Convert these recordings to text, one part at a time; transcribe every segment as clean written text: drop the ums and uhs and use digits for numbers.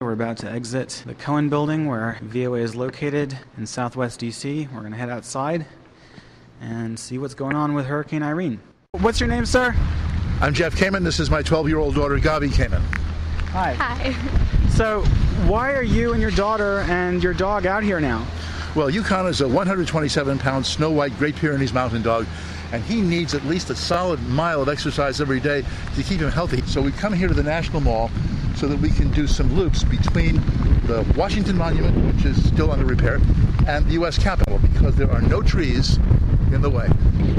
We're about to exit the Cohen building where VOA is located in southwest DC. We're going to head outside and see what's going on with Hurricane Irene. What's your name, sir? I'm Jeff Kamen. This is my 12-year-old daughter, Gabi Kamen. Hi. Hi. So, why are you and your daughter and your dog out here now? Well, Yukon is a 127-pound Snow White Great Pyrenees mountain dog, and he needs at least a solid mile of exercise every day to keep him healthy. So we come here to the National Mall so that we can do some loops between the Washington Monument, which is still under repair, and the U.S. Capitol, because there are no trees in the way.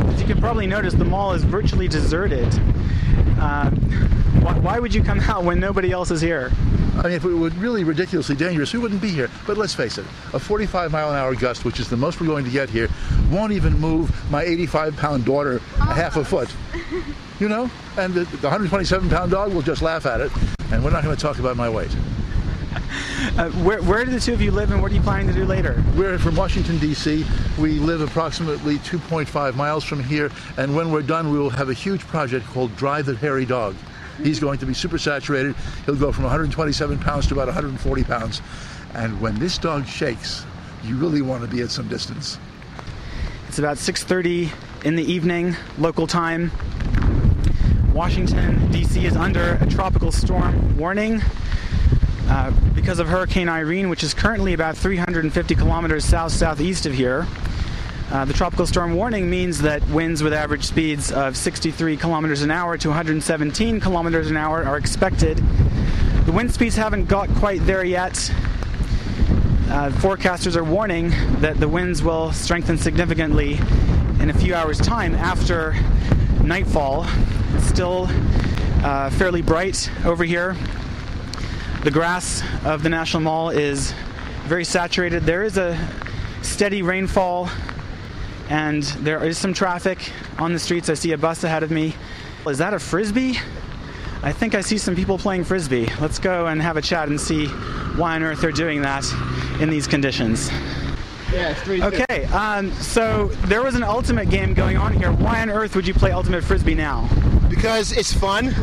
As you can probably notice, the mall is virtually deserted. Why would you come out when nobody else is here? I mean, if it were really ridiculously dangerous, we wouldn't be here. But let's face it, a 45-mile-an-hour gust, which is the most we're going to get here, won't even move my 85-pound daughter a half a foot. You know? And the 127-pound dog will just laugh at it, and we're not going to talk about my weight. Where do the two of you live, and what are you planning to do later? We're from Washington, D.C. We live approximately 2.5 miles from here, and when we're done, we will have a huge project called Drive the Hairy Dog. He's going to be super saturated. He'll go from 127 pounds to about 140 pounds. And when this dog shakes, you really want to be at some distance. It's about 6:30 in the evening, local time. Washington, D.C. is under a tropical storm warning because of Hurricane Irene, which is currently about 350 kilometers south-southeast of here. The tropical storm warning means that winds with average speeds of 63 kilometers an hour to 117 kilometers an hour are expected. The wind speeds haven't got quite there yet. Forecasters are warning that the winds will strengthen significantly in a few hours' time after nightfall. It's still fairly bright over here. The grass of the National Mall is very saturated. There is a steady rainfall, and there is some traffic on the streets. I see a bus ahead of me. Is that a frisbee? I think I see some people playing frisbee. Let's go and have a chat and see why on earth they're doing that in these conditions. Yeah, it's 3-2. Okay, so there was an ultimate game going on here. Why on earth would you play ultimate frisbee now? Because it's fun.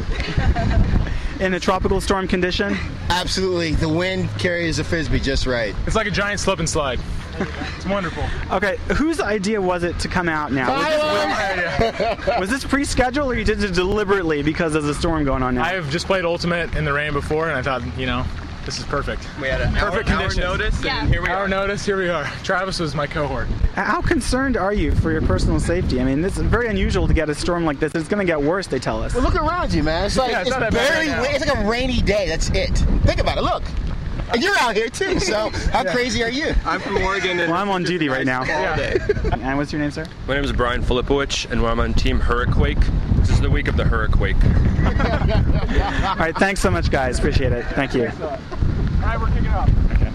In a tropical storm condition? Absolutely. The wind carries the frisbee just right. It's like a giant slip and slide. It's wonderful. Okay, whose idea was it to come out now? Was this pre-scheduled, or you did it deliberately because there's a storm going on now? I have just played Ultimate in the rain before, and I thought, you know, this is perfect. We had an hour notice, and here we are. Hour notice, here we are. Travis was my cohort. How concerned are you for your personal safety? I mean, this is very unusual to get a storm like this. It's going to get worse, they tell us. Well, look around you, man. It's like Yeah, it's not that very bad right now. it's like a rainy day. That's it. Think about it. Look. And you're out here too, so how crazy are you? I'm from Oregon. And Well, I'm on duty right now. all day. And what's your name, sir? My name is Brian Filipowicz, and I'm on Team Hurricane. This is the week of the Hurricane. All right, thanks so much, guys. Appreciate it. Thank you. All right, we're kicking off. Okay.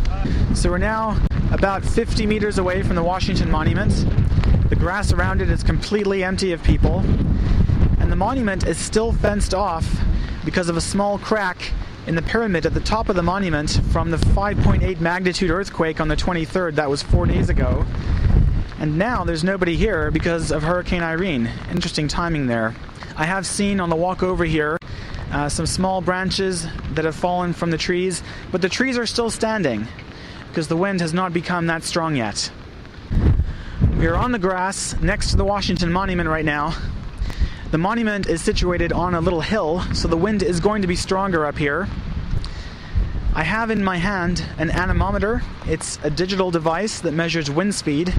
So we're now about 50 meters away from the Washington Monument. The grass around it is completely empty of people, and the monument is still fenced off because of a small crack in the pyramid at the top of the monument from the 5.8 magnitude earthquake on the 23rd. That was 4 days ago. And now there's nobody here because of Hurricane Irene. Interesting timing there. I have seen on the walk over here some small branches that have fallen from the trees, but the trees are still standing because the wind has not become that strong yet. We are on the grass next to the Washington Monument right now. The monument is situated on a little hill, so the wind is going to be stronger up here. I have in my hand an anemometer. It's a digital device that measures wind speed.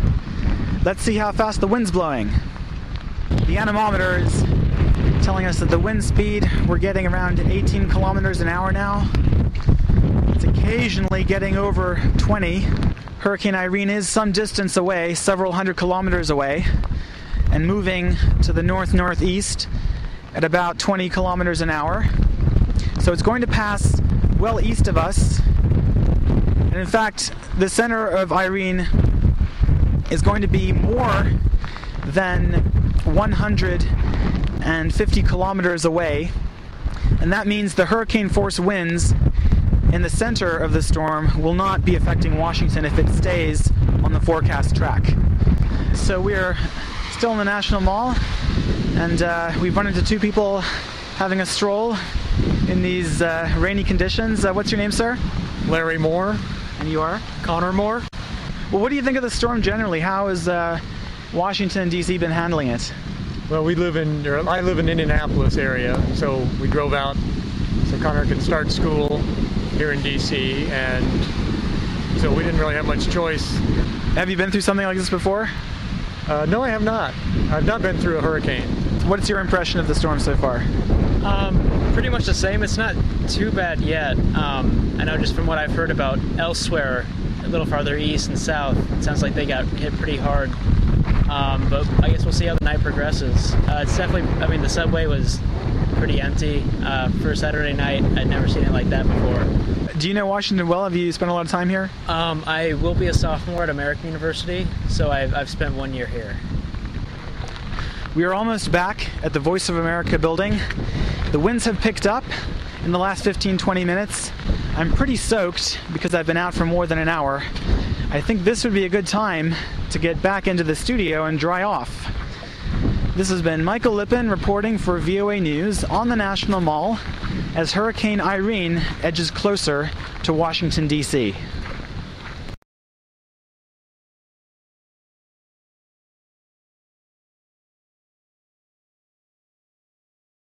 Let's see how fast the wind's blowing. The anemometer is telling us that the wind speed, we're getting around 18 kilometers an hour now. It's occasionally getting over 20. Hurricane Irene is some distance away, several hundred kilometers away, and moving to the north-northeast at about 20 kilometers an hour. So it's going to pass well east of us. And in fact, the center of Irene is going to be more than 150 kilometers away. And that means the hurricane force winds in the center of the storm will not be affecting Washington if it stays on the forecast track. So we're still in the National Mall, and we've run into two people having a stroll in these rainy conditions. What's your name, sir? Larry Moore. And you are? Connor Moore. Well, what do you think of the storm generally? How has Washington, D.C. been handling it? Well, I live in Indianapolis area, so we drove out so Connor could start school here in D.C., and so we didn't really have much choice. Have you been through something like this before? No, I have not. I've not been through a hurricane. What's your impression of the storm so far? Pretty much the same. It's not too bad yet. I know just from what I've heard about elsewhere, a little farther east and south, it sounds like they got hit pretty hard. But I guess we'll see how the night progresses. It's definitely, I mean, the subway was pretty empty for Saturday night. I'd never seen it like that before. Do you know Washington well? Have you spent a lot of time here? I will be a sophomore at American University, so I've spent 1 year here. We are almost back at the Voice of America building. The winds have picked up in the last 15-20 minutes. I'm pretty soaked because I've been out for more than an hour. I think this would be a good time to get back into the studio and dry off. This has been Michael Lipin reporting for VOA News on the National Mall as Hurricane Irene edges closer to Washington, D.C.